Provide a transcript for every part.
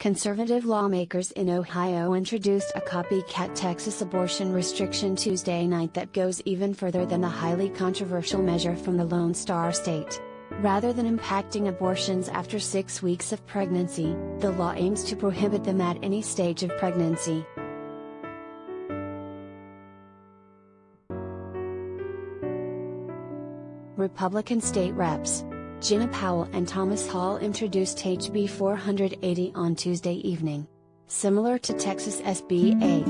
Conservative lawmakers in Ohio introduced a copycat Texas abortion restriction Tuesday night that goes even further than the highly controversial measure from the Lone Star State. Rather than impacting abortions after 6 weeks of pregnancy, the law aims to prohibit them at any stage of pregnancy. Republican state reps Jena Powell and Thomas Hall introduced HB 480 on Tuesday evening. Similar to Texas SB 8,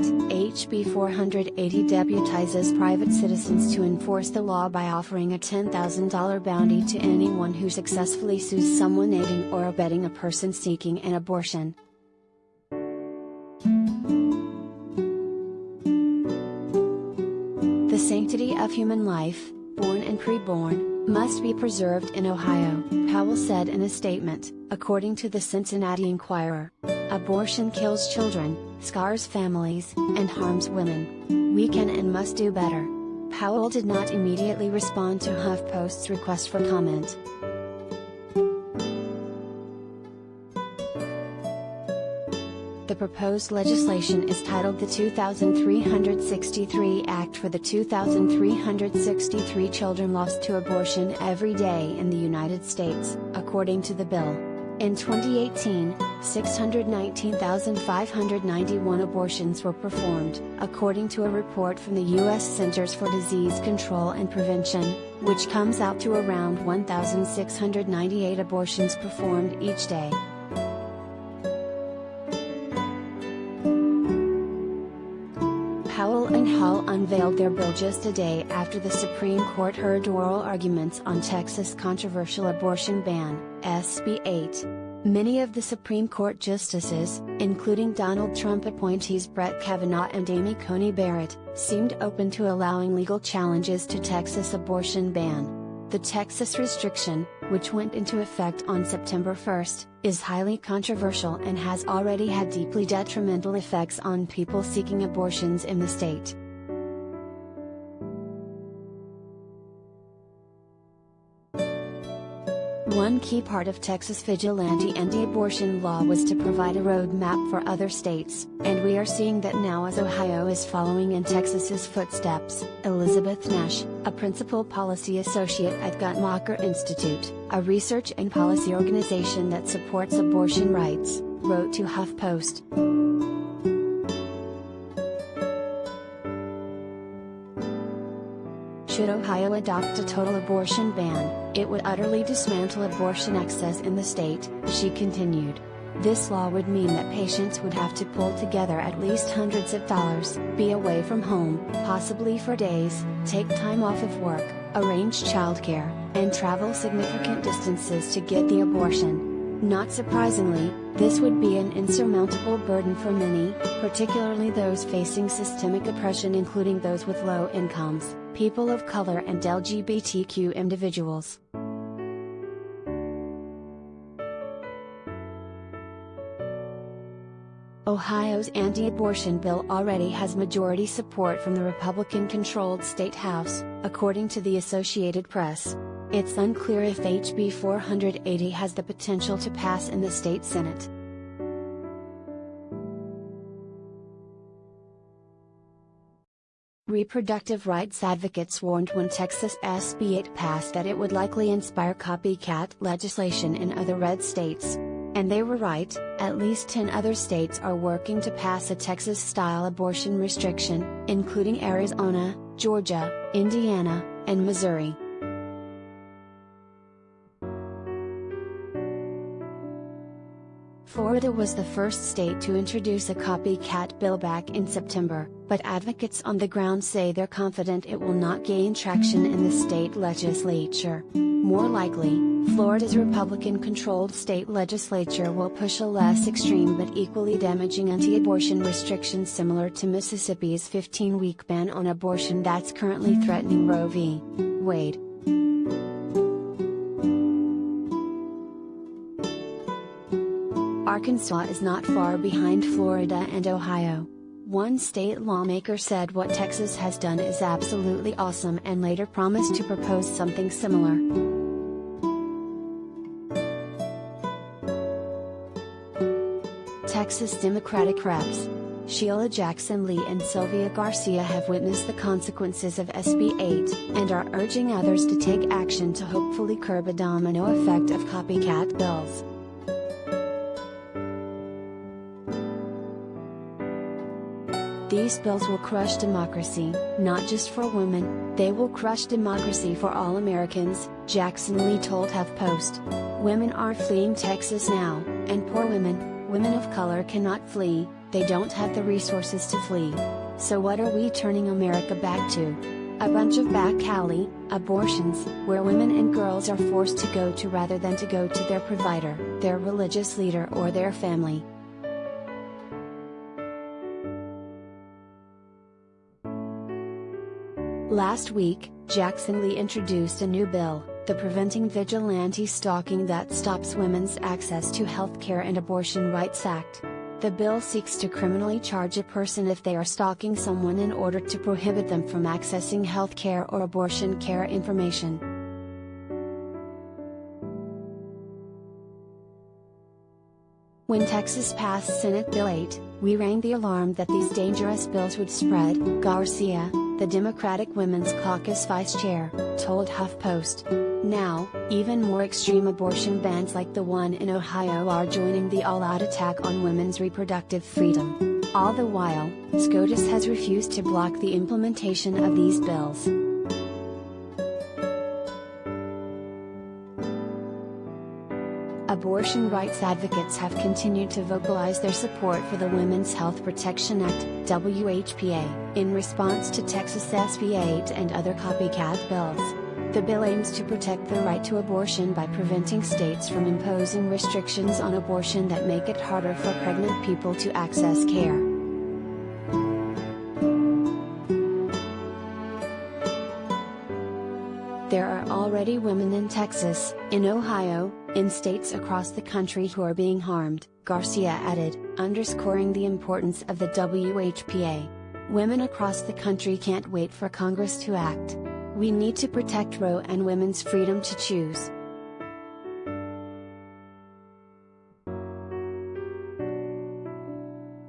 HB 480 deputizes private citizens to enforce the law by offering a $10,000 bounty to anyone who successfully sues someone aiding or abetting a person seeking an abortion. The sanctity of human life, born and preborn, must be preserved in Ohio, Powell said in a statement, according to the Cincinnati Enquirer. Abortion kills children, scars families, and harms women. We can and must do better. Powell did not immediately respond to HuffPost's request for comment. The proposed legislation is titled the 2363 Act for the 2363 children lost to abortion every day in the United States, according to the bill. In 2018, 619,591 abortions were performed, according to a report from the U.S. Centers for Disease Control and Prevention, which comes out to around 1,698 abortions performed each day. Powell and Hall unveiled their bill just a day after the Supreme Court heard oral arguments on Texas' controversial abortion ban, SB 8. Many of the Supreme Court justices, including Donald Trump appointees Brett Kavanaugh and Amy Coney Barrett, seemed open to allowing legal challenges to Texas' abortion ban. The Texas restriction, which went into effect on September 1, is highly controversial and has already had deeply detrimental effects on people seeking abortions in the state. One key part of Texas vigilante anti-abortion law was to provide a roadmap for other states, and we are seeing that now as Ohio is following in Texas's footsteps. Elizabeth Nash, a principal policy associate at Guttmacher Institute, a research and policy organization that supports abortion rights, wrote to HuffPost. Should Ohio adopt a total abortion ban, it would utterly dismantle abortion access in the state, she continued. This law would mean that patients would have to pull together at least hundreds of dollars, be away from home, possibly for days, take time off of work, arrange childcare, and travel significant distances to get the abortion. Not surprisingly, this would be an insurmountable burden for many, particularly those facing systemic oppression, including those with low incomes, people of color and LGBTQ individuals. Ohio's anti-abortion bill already has majority support from the Republican-controlled state House, according to the Associated Press. It's unclear if HB 480 has the potential to pass in the state Senate. Reproductive rights advocates warned when Texas SB 8 passed that it would likely inspire copycat legislation in other red states. And they were right. At least 10 other states are working to pass a Texas-style abortion restriction, including Arizona, Georgia, Indiana, and Missouri. Florida was the first state to introduce a copycat bill back in September, but advocates on the ground say they're confident it will not gain traction in the state legislature. More likely, Florida's Republican-controlled state legislature will push a less extreme but equally damaging anti-abortion restriction similar to Mississippi's 15-week ban on abortion that's currently threatening Roe v. Wade. Arkansas is not far behind Florida and Ohio. One state lawmaker said what Texas has done is absolutely awesome and later promised to propose something similar. Texas Democratic Reps Sheila Jackson Lee and Sylvia Garcia have witnessed the consequences of SB 8, and are urging others to take action to hopefully curb a domino effect of copycat bills. These bills will crush democracy, not just for women, they will crush democracy for all Americans, Jackson Lee told HuffPost. Women are fleeing Texas now, and poor women of color cannot flee, they don't have the resources to flee. So what are we turning America back to? A bunch of back alley abortions, where women and girls are forced to go to rather than to go to their provider, their religious leader or their family. Last week, Jackson Lee introduced a new bill, the Preventing Vigilante Stalking That Stops Women's Access to Health Care and Abortion Rights Act. The bill seeks to criminally charge a person if they are stalking someone in order to prohibit them from accessing health care or abortion care information. When Texas passed Senate Bill 8, we rang the alarm that these dangerous bills would spread, Garcia, the Democratic Women's Caucus vice chair, told HuffPost. Now, even more extreme abortion bans like the one in Ohio are joining the all-out attack on women's reproductive freedom. All the while, SCOTUS has refused to block the implementation of these bills. Abortion rights advocates have continued to vocalize their support for the Women's Health Protection Act, WHPA, in response to Texas SB 8 and other copycat bills. The bill aims to protect the right to abortion by preventing states from imposing restrictions on abortion that make it harder for pregnant people to access care. There are already women in Texas, in Ohio, in states across the country who are being harmed, Garcia added, underscoring the importance of the WHPA. Women across the country can't wait for Congress to act. We need to protect Roe and women's freedom to choose.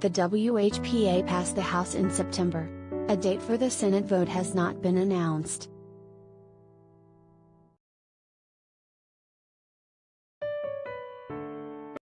The WHPA passed the House in September. A date for the Senate vote has not been announced.